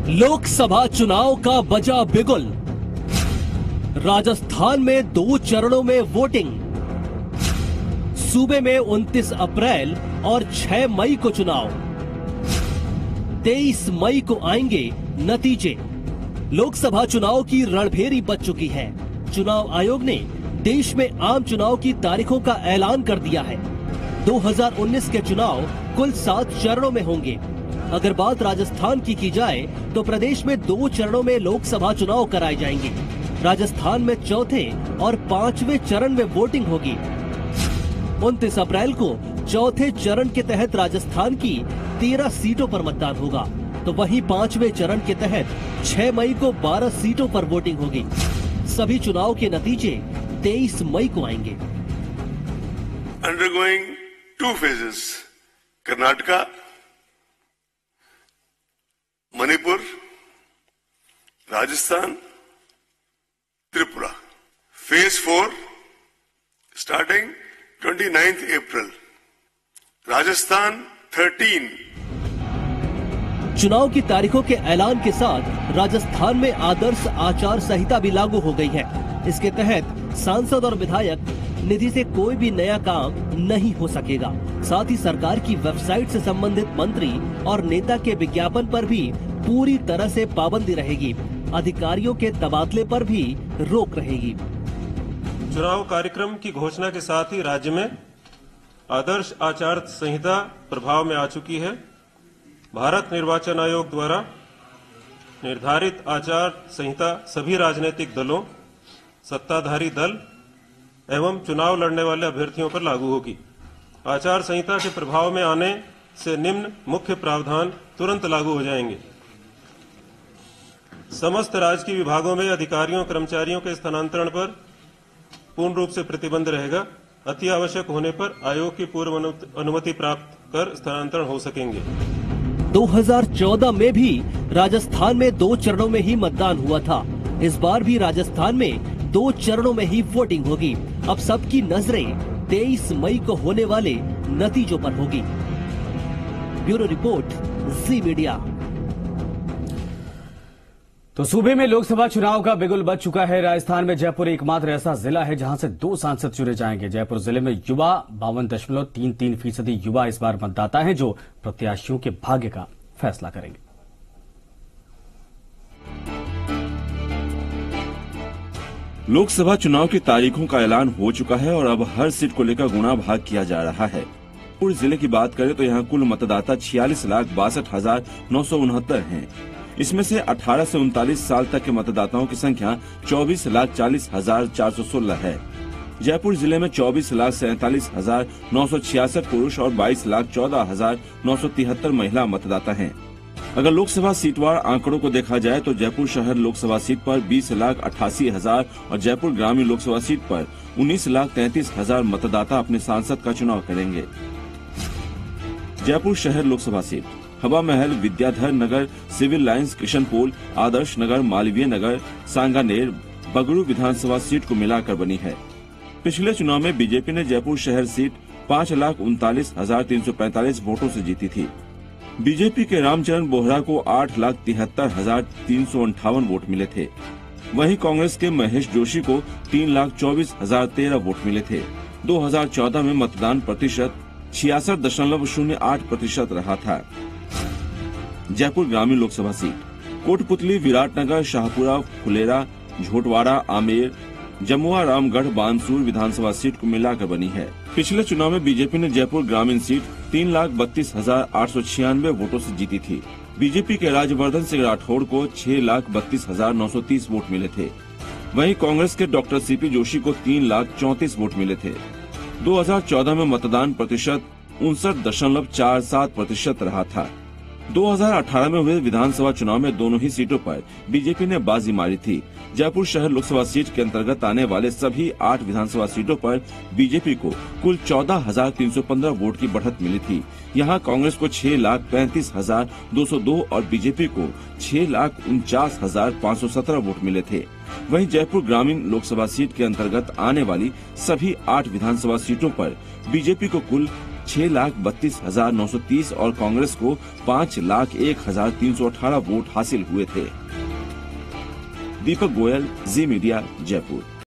लोकसभा चुनाव का बजा बिगुल। राजस्थान में 2 चरणों में वोटिंग। सूबे में 29 अप्रैल और 6 मई को चुनाव। 23 मई को आएंगे नतीजे। लोकसभा चुनाव की रणभेरी बज चुकी है। चुनाव आयोग ने देश में आम चुनाव की तारीखों का ऐलान कर दिया है। 2019 के चुनाव कुल 7 चरणों में होंगे। अगर बात राजस्थान की जाए तो प्रदेश में 2 चरणों में लोकसभा चुनाव कराए जाएंगे। राजस्थान में 4थे और 5वें चरण में वोटिंग होगी। 29 अप्रैल को 4थे चरण के तहत राजस्थान की 13 सीटों पर मतदान होगा, तो वहीं 5वें चरण के तहत 6 मई को 12 सीटों पर वोटिंग होगी। सभी चुनाव के नतीजे 23 मई को आएंगे। Undergoing 2 phases: Karnataka, Manipur, Rajasthan, Tripura. Phase 4 starting 29th April. Rajasthan 13। चुनाव की तारीखों के ऐलान के साथ राजस्थान में आदर्श आचार संहिता भी लागू हो गई है। इसके तहत सांसद और विधायक निधि से कोई भी नया काम नहीं हो सकेगा। साथ ही सरकार की वेबसाइट से संबंधित मंत्री और नेता के विज्ञापन पर भी पूरी तरह से पाबंदी रहेगी। अधिकारियों के तबादले पर भी रोक रहेगी। चुनाव कार्यक्रम की घोषणा के साथ ही राज्य में आदर्श आचार संहिता प्रभाव में आ चुकी है। भारत निर्वाचन आयोग द्वारा निर्धारित आचार संहिता सभी राजनीतिक दलों, सत्ताधारी दल एवं चुनाव लड़ने वाले अभ्यर्थियों पर लागू होगी। आचार संहिता के प्रभाव में आने से निम्न मुख्य प्रावधान तुरंत लागू हो जाएंगे। समस्त राजकीय विभागों में अधिकारियों कर्मचारियों के स्थानांतरण पर पूर्ण रूप से प्रतिबंध रहेगा। अति आवश्यक होने पर आयोग की पूर्व अनुमति प्राप्त कर स्थानांतरण हो सकेंगे। 2014 में भी राजस्थान में 2 चरणों में ही मतदान हुआ था। इस बार भी राजस्थान में 2 चरणों में ही वोटिंग होगी। अब सबकी नजरें 23 मई को होने वाले नतीजों पर होगी। ब्यूरो रिपोर्ट, जी मीडिया। तो सूबे में लोकसभा चुनाव का बिगुल बज चुका है। राजस्थान में जयपुर एकमात्र ऐसा जिला है जहां से 2 सांसद चुने जाएंगे। जयपुर जिले में युवा 52.33% युवा इस बार मतदाता हैं, जो प्रत्याशियों के भाग्य का फैसला करेंगे। लोकसभा चुनाव की तारीखों का ऐलान हो चुका है और अब हर सीट को लेकर गुणा भाग किया जा रहा है। पूरे जिले की बात करें तो यहाँ कुल मतदाता 46,62,969 हैं। इसमें से 18 से 39 साल तक के मतदाताओं की संख्या 24,40,416 है। जयपुर जिले में 24,47,966 पुरुष और 22,14,973 महिला मतदाता हैं। अगर लोकसभा सीटवार आंकड़ों को देखा जाए तो जयपुर शहर लोकसभा सीट पर 20,88,000 और जयपुर ग्रामीण लोकसभा सीट पर 19,33,000 मतदाता अपने सांसद का चुनाव करेंगे। जयपुर शहर लोकसभा सीट हवा महल, विद्याधर नगर, सिविल लाइंस, किशनपोल, आदर्श नगर, मालवीय नगर, सांगानेर, बगरू विधानसभा सीट को मिलाकर बनी है। पिछले चुनाव में बीजेपी ने जयपुर शहर सीट 5,39,345 वोटों से जीती थी। बीजेपी के रामचरण बोहरा को 8,73,358 वोट मिले थे। वहीं कांग्रेस के महेश जोशी को 3,24,013 वोट मिले थे। 2014 में मतदान प्रतिशत 66.08% रहा था। जयपुर ग्रामीण लोकसभा सीट कोटपुतली, विराटनगर, शाहपुरा, फुलेरा, झोटवाड़ा, आमेर, जमुआ, रामगढ़, बानसूर विधानसभा सीट को मिलाकर बनी है। पिछले चुनाव में बीजेपी ने जयपुर ग्रामीण सीट 3,32,896 वोटों से जीती थी। बीजेपी के राजवर्धन सिंह राठौड़ को 6,32,930 वोट मिले थे। वहीं कांग्रेस के डॉक्टर सीपी जोशी को 3,34,000 वोट मिले थे। 2014 में मतदान प्रतिशत 59.47% रहा था। 2018 में हुए विधानसभा चुनाव में दोनों ही सीटों पर बीजेपी ने बाजी मारी थी। जयपुर शहर लोकसभा सीट के अंतर्गत आने वाले सभी 8 विधानसभा सीटों पर बीजेपी को कुल 14,315 वोट की बढ़त मिली थी। यहां कांग्रेस को 6,35,202 और बीजेपी को 6,49,517 वोट मिले थे। वहीं जयपुर ग्रामीण लोकसभा सीट के अंतर्गत आने वाली सभी 8 विधानसभा सीटों पर बीजेपी को कुल 6,32,930 और कांग्रेस को 5,01,318 वोट हासिल हुए थे। दीपक गोयल, जी मीडिया, जयपुर।